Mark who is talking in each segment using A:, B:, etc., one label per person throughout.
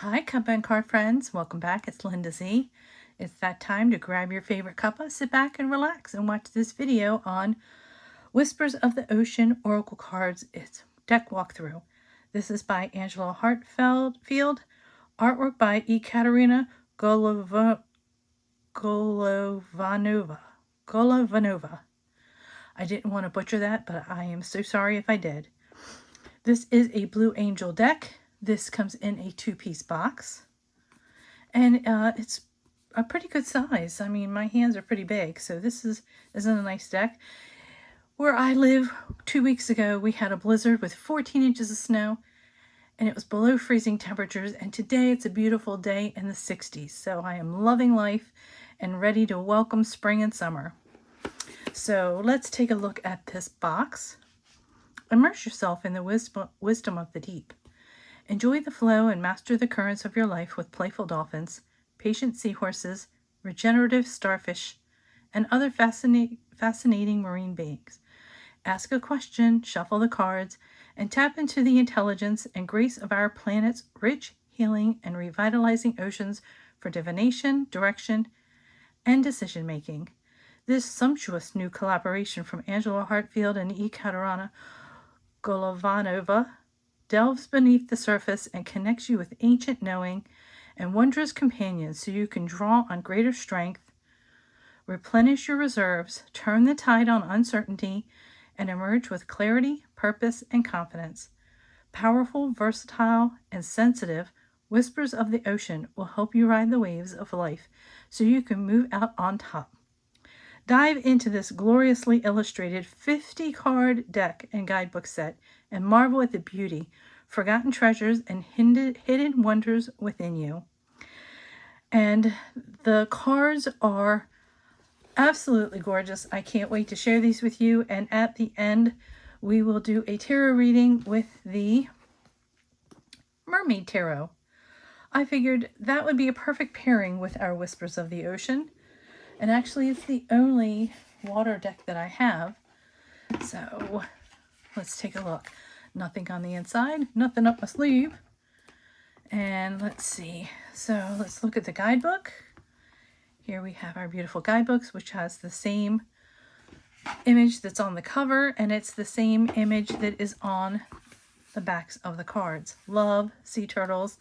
A: Hi, Cuppa and card friends. Welcome back. It's Linda Z. It's that time to grab your favorite cuppa, sit back and relax and watch this video on Whispers of the Ocean Oracle Cards. It's deck walkthrough. This is by Angela Field, artwork by Ekaterina Golovanova. I didn't want to butcher that, but I am so sorry if I did. This is a Blue Angel deck. This comes in a 2-piece box, and it's a pretty good size. I mean, my hands are pretty big, so this isn't a nice deck. Where I live, 2 weeks ago, we had a blizzard with 14 inches of snow, and it was below freezing temperatures, and today it's a beautiful day in the 60s. So I am loving life and ready to welcome spring and summer. So let's take a look at this box. Immerse yourself in the wisdom of the deep. Enjoy the flow and master the currents of your life with playful dolphins, patient seahorses, regenerative starfish, and other fascinating marine beings. Ask a question, shuffle the cards, and tap into the intelligence and grace of our planet's rich, healing, and revitalizing oceans for divination, direction, and decision-making. This sumptuous new collaboration from Angela Hartfield and Ekaterina Golovanova delves beneath the surface and connects you with ancient knowing and wondrous companions so you can draw on greater strength, replenish your reserves, turn the tide on uncertainty, and emerge with clarity, purpose, and confidence. Powerful, versatile, and sensitive, Whispers of the Ocean will help you ride the waves of life so you can move out on top. Dive into this gloriously illustrated 50-card deck and guidebook set and marvel at the beauty, forgotten treasures, and hidden wonders within you. And the cards are absolutely gorgeous. I can't wait to share these with you. And at the end, we will do a tarot reading with the Mermaid Tarot. I figured that would be a perfect pairing with our Whispers of the Ocean. And actually, it's the only water deck that I have. So let's take a look. Nothing on the inside, nothing up my sleeve. And let's see. So let's look at the guidebook. Here we have our beautiful guidebooks, which has the same image that's on the cover, and it's the same image that is on the backs of the cards. Love, sea turtles,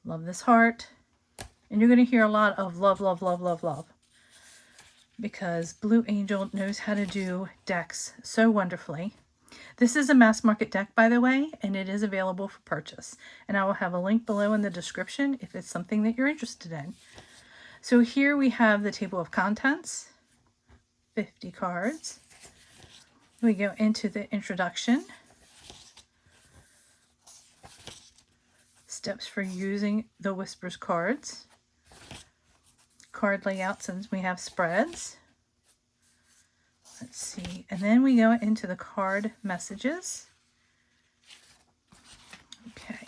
A: love this heart. And you're going to hear a lot of love, love, love, love, love, because Blue Angel knows how to do decks so wonderfully. This is a mass market deck, by the way, and it is available for purchase. And I will have a link below in the description if it's something that you're interested in. So here we have the table of contents, 50 cards. We go into the introduction, steps for using the Whispers cards, card layouts, and we have spreads. Let's see, and then we go into the card messages. Okay,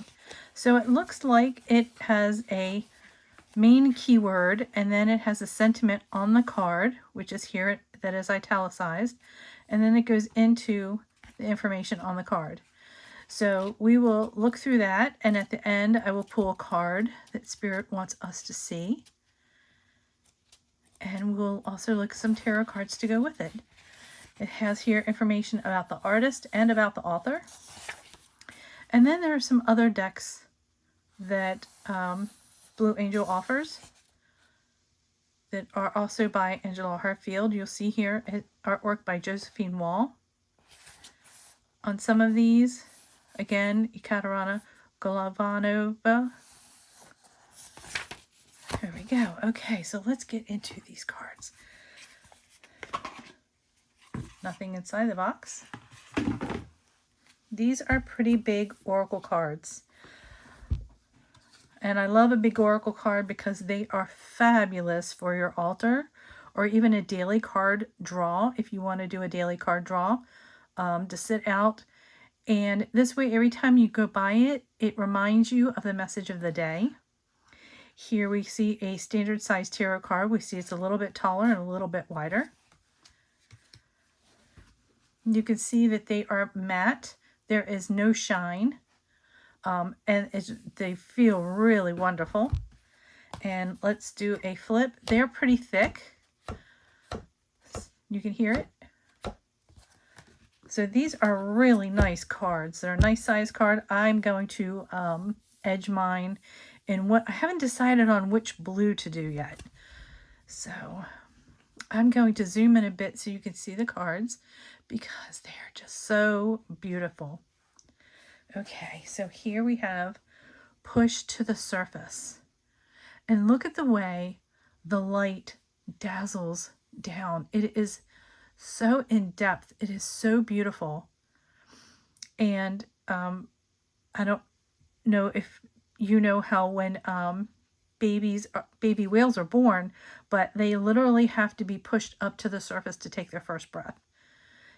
A: so it looks like it has a main keyword, and then it has a sentiment on the card, which is here, that is italicized, and then it goes into the information on the card. So we will look through that, and at the end I will pull a card that Spirit wants us to see, and we'll also look at some tarot cards to go with it. It has here information about the artist and about the author. And then there are some other decks that Blue Angel offers that are also by Angela Hartfield. You'll see here artwork by Josephine Wall. On some of these, again, Ekaterina Golovanova. There we go. Okay, so let's get into these cards. Nothing inside the box. These are pretty big oracle cards. And I love a big oracle card because they are fabulous for your altar or even a daily card draw if you want to do a daily card draw to sit out. And this way, every time you go by it, it reminds you of the message of the day. Here we see a standard size tarot card. We see it's a little bit taller and a little bit wider. You can see that they are matte. There is no shine, And they feel really wonderful. And let's do a flip. They're pretty thick. You can hear it. So these are really nice cards. They're a nice size card. I'm going to edge mine in what I haven't decided on which blue to do yet. So I'm going to zoom in a bit so you can see the cards because they're just so beautiful. Okay, so here we have Push to the Surface. And look at the way the light dazzles down. It is so in depth. It is so beautiful. And I don't know if you know how when baby whales are born, but they literally have to be pushed up to the surface to take their first breath.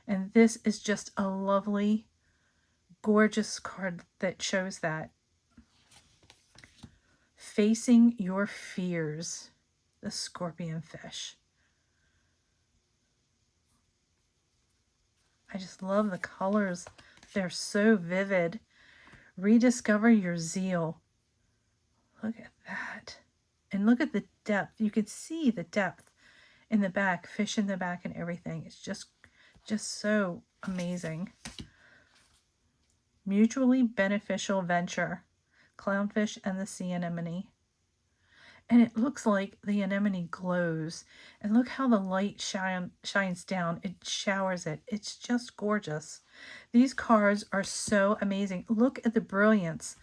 A: And this is just a lovely, gorgeous card that shows that. Facing Your Fears, the Scorpion Fish. I just love the colors. They're so vivid. Rediscover Your Zeal. Look at that. And look at the depth. You can see the depth in the back, fish in the back and everything. It's just so amazing. Mutually Beneficial Venture. Clownfish and the Sea Anemone. And it looks like the anemone glows. And look how the light shines down. It showers it. It's just gorgeous. These cards are so amazing. Look at the brilliance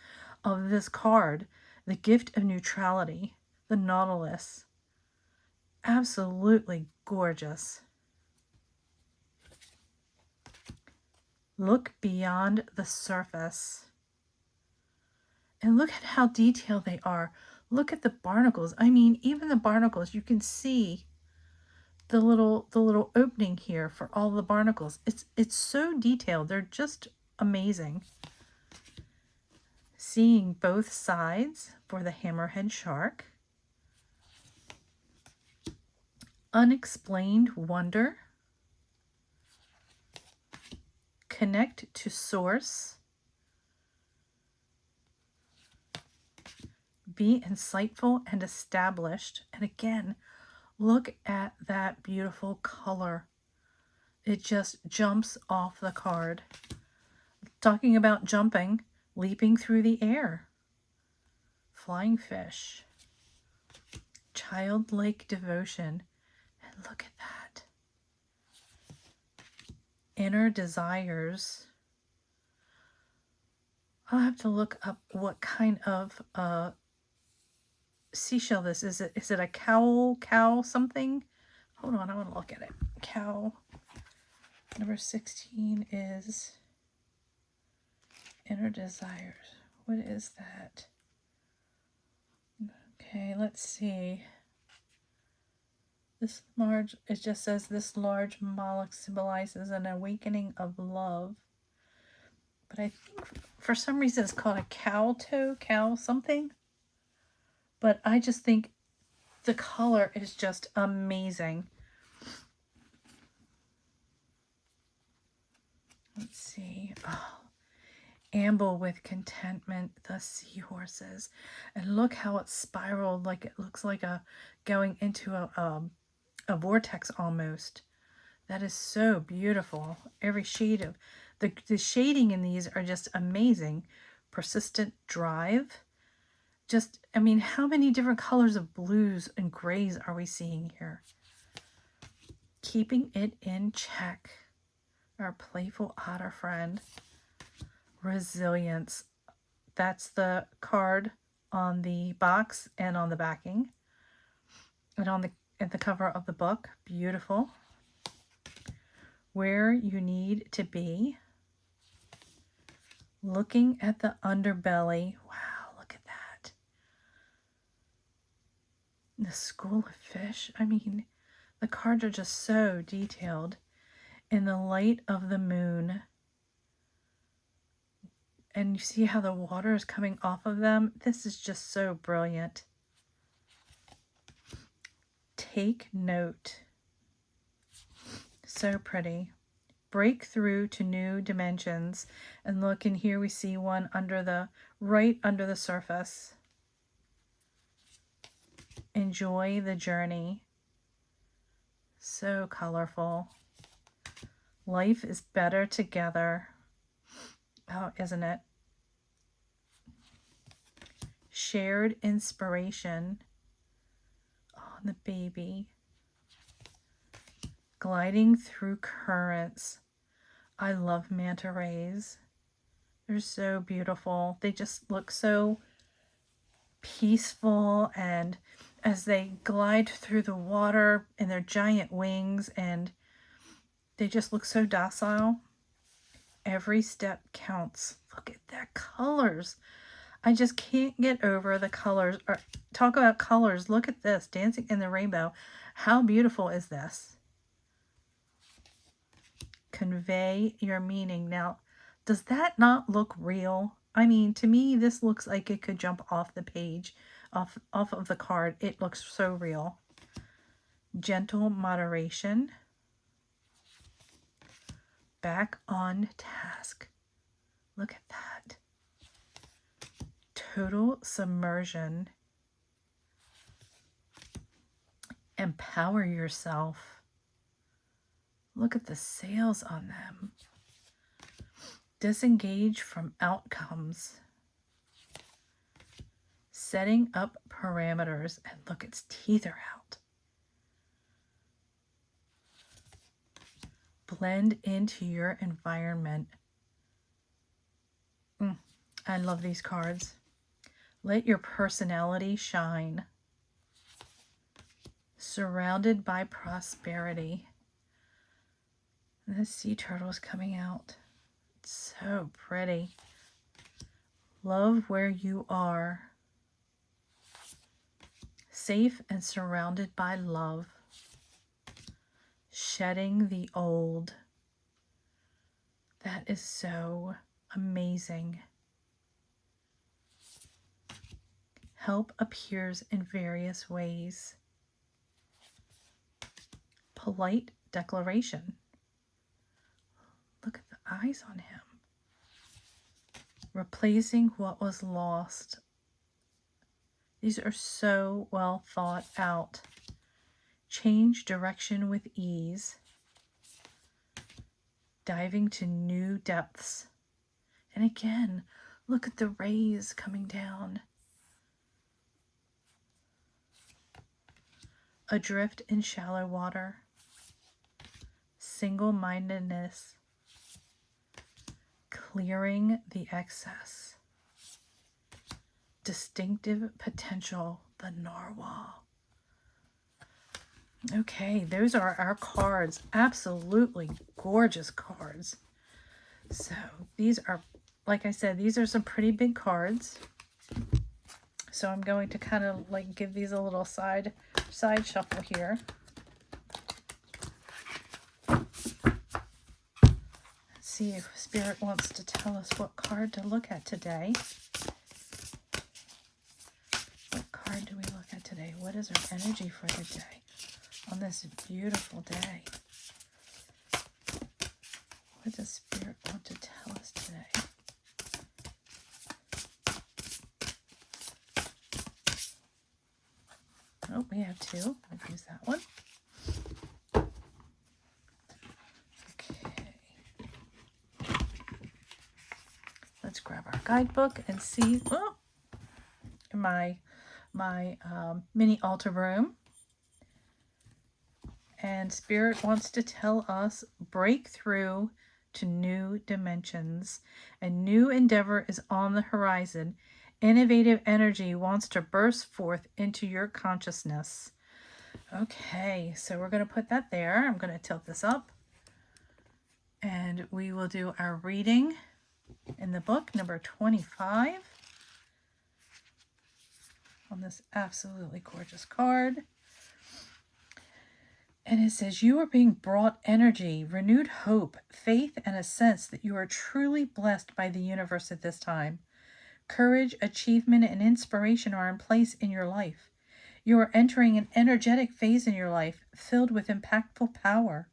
A: of this card. The Gift of Neutrality. The Nautilus. Absolutely gorgeous. Look Beyond the Surface. And look at how detailed they are. Look at the barnacles. I mean, even the barnacles, you can see the little opening here for all the barnacles. It's so detailed. They're just amazing. Seeing Both Sides for the Hammerhead Shark. Unexplained Wonder. Connect to Source. Be Insightful and Established. And again, look at that beautiful color. It just jumps off the card. Talking about jumping, leaping through the air. Flying Fish. Childlike Devotion. And look at that. Inner Desires. I'll have to look up what kind of seashell this is. Is it a cow something? Hold on, I want to look at it. Cow. Number 16 is Inner Desires. What is that? Okay, let's see. This large, it just says this large mollusk symbolizes an awakening of love. But I think for some reason it's called a cow something. But I just think the color is just amazing. Let's see. Oh, Amble with Contentment, the Seahorses. And look how it's spiraled, like it looks like going into a vortex almost. That is so beautiful. Every shade of the shading in these are just amazing. Persistent Drive. Just, I mean, how many different colors of blues and grays are we seeing here? Keeping It in Check. Our Playful Otter Friend. Resilience. That's the card on the box and on the backing. And on the cover of the book. Beautiful. Where You Need to Be. Looking at the Underbelly. Wow, look at that. The School of Fish. I mean, the cards are just so detailed. In the Light of the Moon. And you see how the water is coming off of them? This is just so brilliant. Take Note. So pretty. break through to new dimensions. And look, in here we see one right under the surface. Enjoy the journey. So colorful. Life is better together. Oh, isn't it? Shared inspiration. Oh, the baby. Gliding through currents. I love manta rays. They're so beautiful. They just look so peaceful, and as they glide through the water in their giant wings, and they just look so docile. Every step counts. Look at their colors. I just can't get over the colors. Or talk about colors. Look at this. Dancing in the rainbow. How beautiful is this? Convey your meaning. Now, does that not look real? I mean, to me, this looks like it could jump off the page, off of the card. It looks so real. Gentle moderation. Back on task. Look at that. Total submersion. Empower yourself. Look at the sails on them. Disengage from outcomes. Setting up parameters. And look, its teeth are out. Blend into your environment. I love these cards. Let your personality shine. Surrounded by prosperity. And the sea turtle is coming out. It's so pretty. Love where you are. Safe and surrounded by love. Shedding the old. That is so amazing. Help appears in various ways. Polite declaration. Look at the eyes on him. Replacing what was lost. These are so well thought out. Change direction with ease. Diving to new depths. And again, look at the rays coming down. Adrift in shallow water. Single-mindedness. Clearing the excess. Distinctive potential, the narwhal. Okay, those are our cards. Absolutely gorgeous cards. So these are, like I said, these are some pretty big cards. So I'm going to kind of like give these a little side shuffle here. Let's see if Spirit wants to tell us what card to look at today. What card do we look at today? What is our energy for the day on this beautiful day? What does Spirit want to tell us today? Oh, we have two. I'll use that one. Okay. Let's grab our guidebook and see my mini altar room. And Spirit wants to tell us breakthrough to new dimensions. A new endeavor is on the horizon. Innovative energy wants to burst forth into your consciousness. Okay, so we're going to put that there. I'm going to tilt this up. And we will do our reading in the book, number 25. On this absolutely gorgeous card. And it says, you are being brought energy, renewed hope, faith, and a sense that you are truly blessed by the universe at this time. Courage, achievement, and inspiration are in place in your life. You are entering an energetic phase in your life filled with impactful power.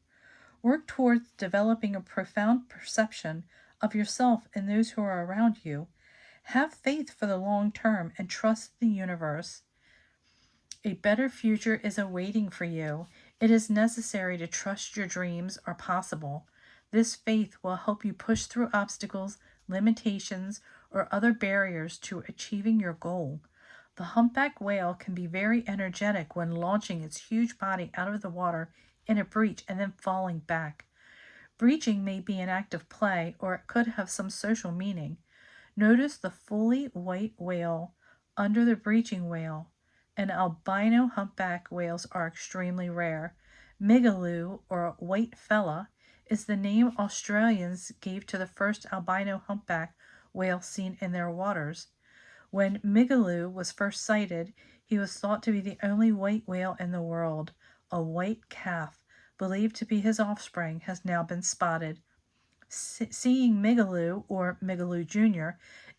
A: Work towards developing a profound perception of yourself and those who are around you. Have faith for the long term and trust the universe. A better future is awaiting for you. It is necessary to trust your dreams are possible. This faith will help you push through obstacles, limitations, or other barriers to achieving your goal. The humpback whale can be very energetic when launching its huge body out of the water in a breach and then falling back. Breaching may be an act of play, or it could have some social meaning. Notice the fully white whale under the breaching whale, and albino humpback whales are extremely rare. Migaloo, or white fella, is the name Australians gave to the first albino humpback whale seen in their waters. When Migaloo was first sighted, he was thought to be the only white whale in the world. A white calf, believed to be his offspring, has now been spotted. Seeing Migaloo, or Migaloo Jr.,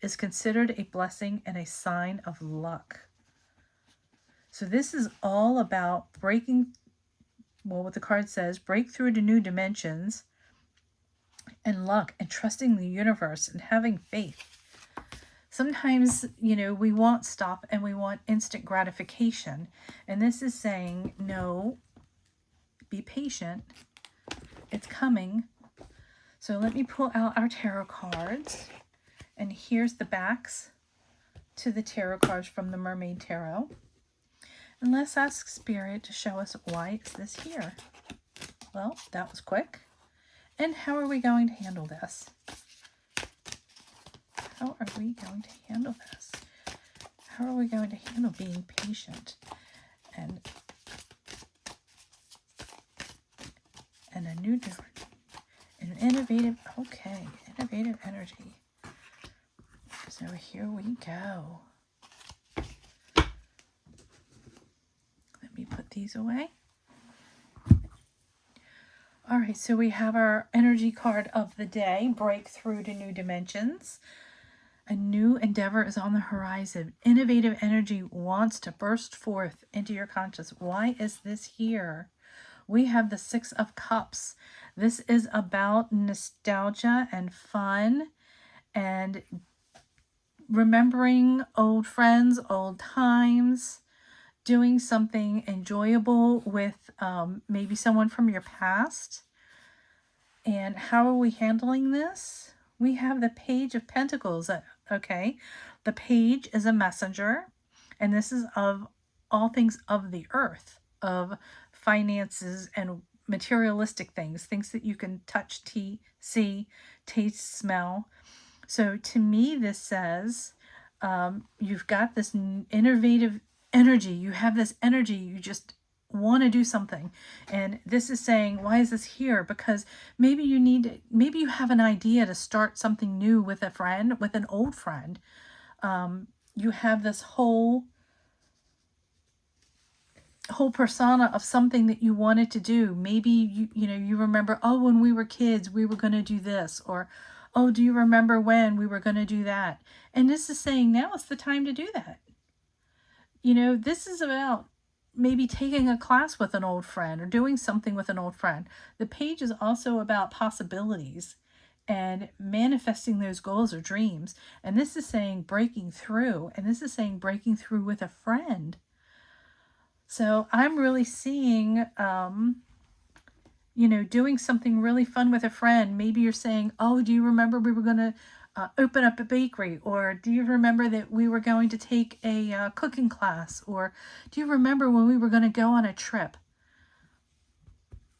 A: is considered a blessing and a sign of luck. So this is all about breaking, well, what the card says, break through to new dimensions and luck and trusting the universe and having faith. Sometimes, we want stuff and we want instant gratification. And this is saying, no, be patient. It's coming. So let me pull out our tarot cards. And here's the backs to the tarot cards from the Mermaid Tarot. And let's ask Spirit to show us why is this here. Well, that was quick. And how are we going to handle this? How are we going to handle this? How are we going to handle being patient and a new different, an innovative energy. So here we go. Let me put these away. All right, so we have our energy card of the day, breakthrough to new dimensions. A new endeavor is on the horizon. Innovative energy wants to burst forth into your conscious. Why is this here? We have the 6 of Cups. This is about nostalgia and fun and remembering old friends, old times, doing something enjoyable with maybe someone from your past. And how are we handling this? We have the Page of Pentacles. Okay, the page is a messenger, and this is of all things of the earth, of finances and materialistic things, things that you can touch, see, taste, smell. So to me, this says you've got this innovative energy. You have this energy. You just want to do something. And this is saying, why is this here? Because maybe you have an idea to start something new with a friend, with an old friend. You have this whole persona of something that you wanted to do. Maybe you remember, oh, when we were kids, we were going to do this, or oh, do you remember when we were going to do that? And this is saying now is the time to do that. This is about maybe taking a class with an old friend or doing something with an old friend. The page is also about possibilities and manifesting those goals or dreams. And this is saying breaking through. And this is saying breaking through with a friend. So I'm really seeing, doing something really fun with a friend. Maybe you're saying, oh, do you remember we were going to open up a bakery? Or do you remember that we were going to take a cooking class? Or do you remember when we were going to go on a trip?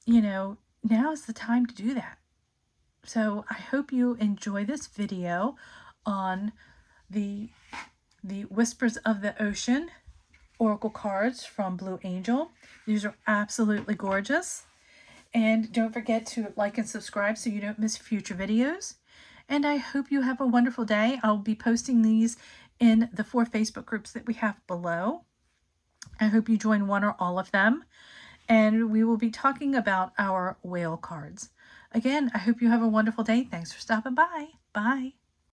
A: Now is the time to do that. So I hope you enjoy this video on the Whispers of the Ocean Oracle cards from Blue Angel. These are absolutely gorgeous. And don't forget to like and subscribe so you don't miss future videos. And I hope you have a wonderful day. I'll be posting these in the 4 Facebook groups that we have below. I hope you join one or all of them. And we will be talking about our whale cards. Again, I hope you have a wonderful day. Thanks for stopping by. Bye.